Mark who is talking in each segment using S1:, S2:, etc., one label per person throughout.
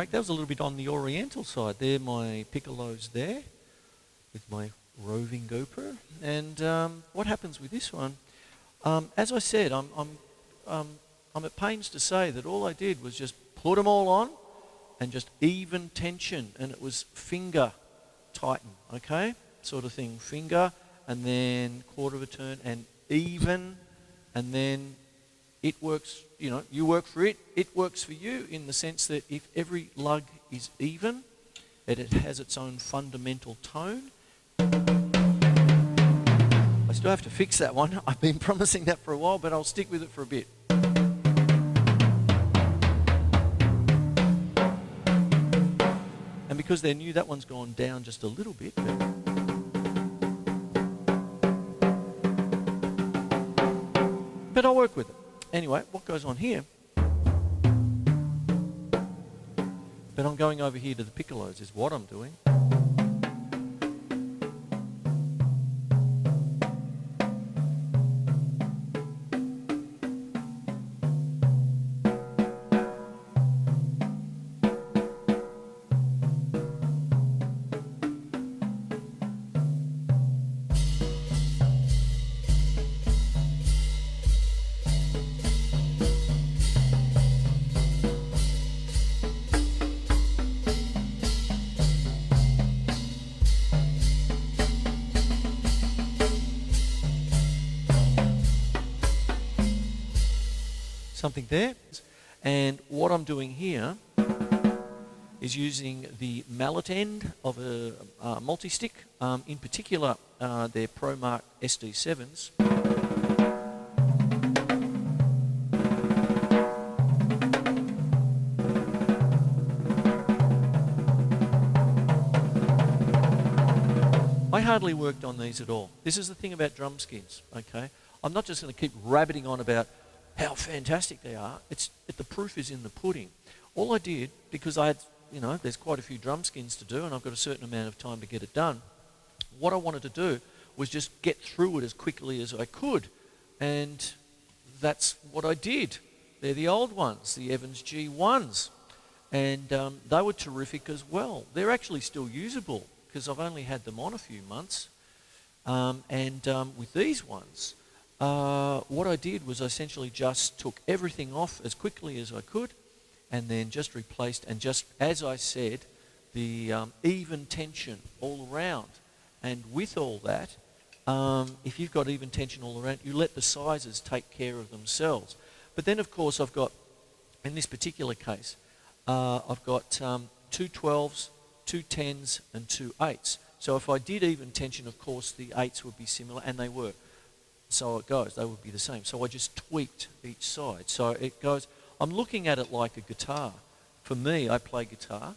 S1: break. That was a little bit on the oriental side. There, my piccolos there with my roving gopher. And what happens with this one? As I said, I'm at pains to say that all I did was just put them all on and just even tension, and it was finger tighten, okay? Sort of thing, finger, and then quarter of a turn, and even, and then it works, you know, you work for it, it works for you, in the sense that if every lug is even, it has its own fundamental tone. I still have to fix that one. I've been promising that for a while, but I'll stick with it for a bit. And because they're new, that one's gone down just a little bit. But I'll work with it. Anyway, what goes on here? But I'm going over here to the piccolos is what I'm doing. Something there. And what I'm doing here is using the mallet end of a multi-stick, in particular their ProMark SD7s. I hardly worked on these at all. This is the thing about drum skins, okay? I'm not just going to keep rabbiting on about how fantastic they are. The proof is in the pudding. All I did, because I had, you know, there's quite a few drum skins to do and I've got a certain amount of time to get it done, what I wanted to do was just get through it as quickly as I could. And that's what I did. They're the old ones, the Evans G1s. And they were terrific as well. They're actually still usable because I've only had them on a few months. With these ones, what I did was I essentially just took everything off as quickly as I could and then just replaced, and just, as I said, the even tension all around. And with all that, if you've got even tension all around, you let the sizes take care of themselves. But then, of course, I've got, in this particular case, I've got 2 12s, 2 10s, and 2 8s. So if I did even tension, of course, the 8s would be similar, and they were. So it goes, they would be the same. So I just tweaked each side. So it goes, I'm looking at it like a guitar. For me, I play guitar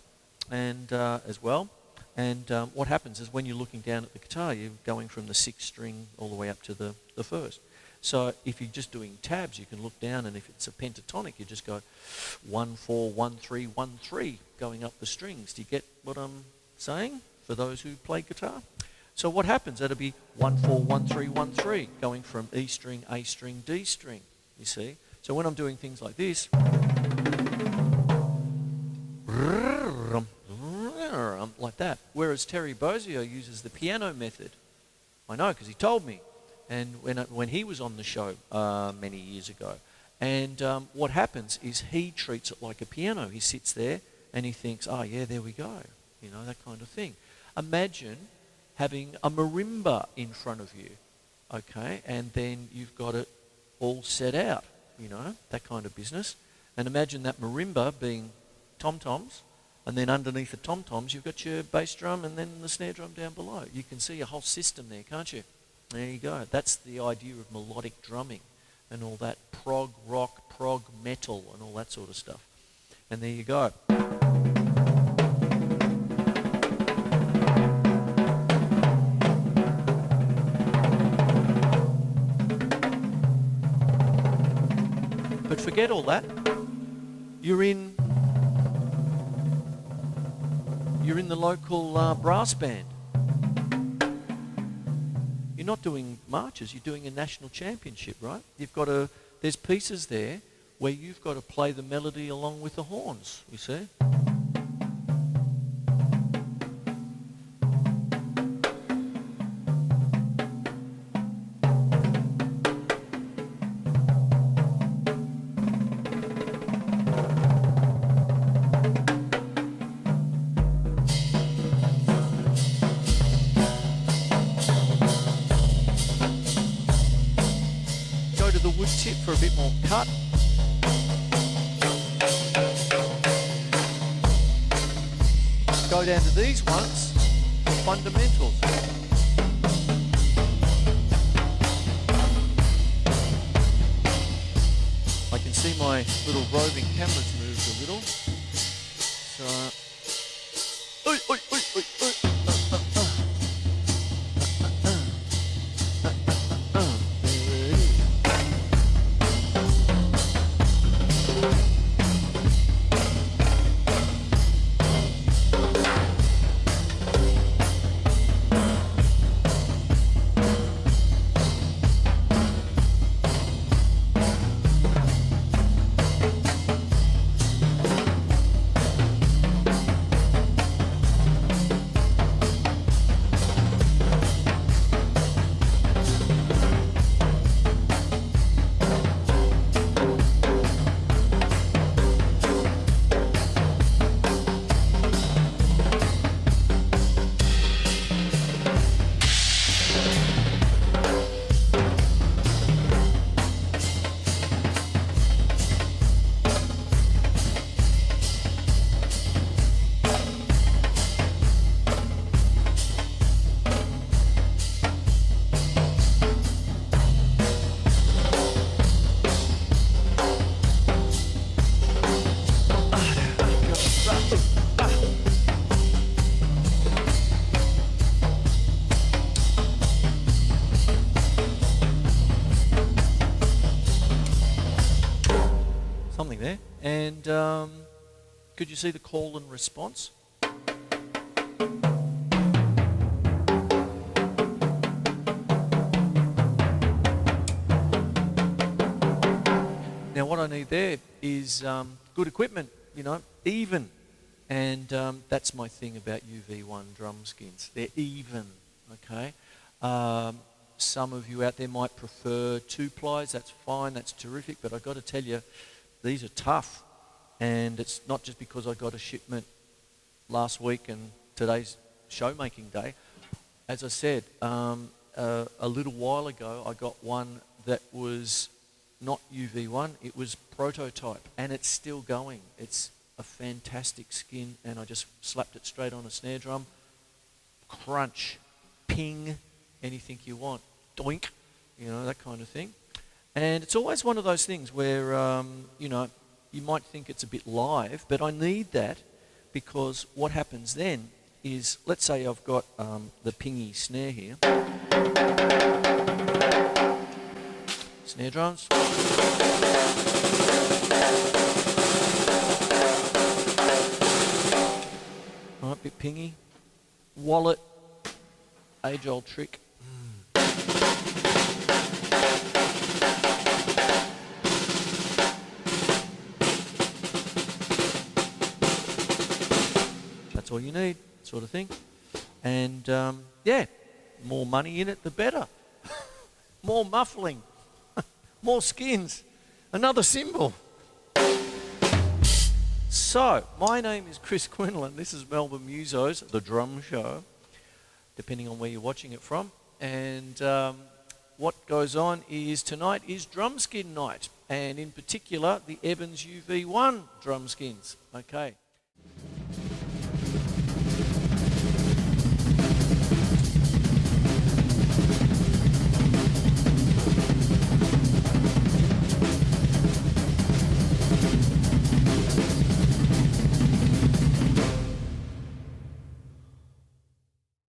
S1: and as well. And what happens is when you're looking down at the guitar, you're going from the 6th string all the way up to the 1st. So if you're just doing tabs, you can look down, and if it's a pentatonic, you just go 1 4 1 3 1 3 going up the strings. Do you get what I'm saying for those who play guitar? So what happens? That'll be 1 4 1 3 1 3 going from E string, A string, D string. You see? So when I'm doing things like this, like that. Whereas Terry Bozzio uses the piano method. I know, because he told me. And when he was on the show many years ago. And what happens is he treats it like a piano. He sits there and he thinks, oh yeah, there we go. You know, that kind of thing. Imagine having a marimba in front of you, okay? And then you've got it all set out, you know, that kind of business. And imagine that marimba being tom-toms, and then underneath the tom-toms you've got your bass drum and then the snare drum down below. You can see a whole system there, can't you? There you go. That's the idea of melodic drumming and all that prog rock, prog metal and all that sort of stuff. And there you go. But forget all that. You're in the local brass band. You're not doing marches, you're doing a national championship, right? There's pieces there where you've got to play the melody along with the horns, you see? wood tip for a bit more cut. Go down to these ones for fundamentals. I can see my little roving camera's moved a little. So, oi, oi, oi, oi, oi. Something there. And could you see the call and response? Now what I need there is good equipment, even. And that's my thing about UV1 drum skins. They're even, okay? Some of you out there might prefer 2-plies. That's fine, that's terrific. But I've got to tell you, these are tough. And it's not just because I got a shipment last week and today's show-making day. As I said, a little while ago, I got one that was not UV1, it was prototype, and it's still going. It's a fantastic skin, and I just slapped it straight on a snare drum. Crunch, ping, anything you want, doink, that kind of thing. And it's always one of those things where, you might think it's a bit live, but I need that because what happens then is, let's say I've got the pingy snare here. Snare drums. Right, bit pingy. Wallet. Age-old trick. That's all you need, sort of thing. And more money in it, the better. More muffling. More skins. Another cymbal. So, my name is Chris Quinlan. This is MelbourneMusos, the drum show, depending on where you're watching it from. And what goes on is tonight is drum skin night, and in particular the Evans UV1 drum skins. Okay.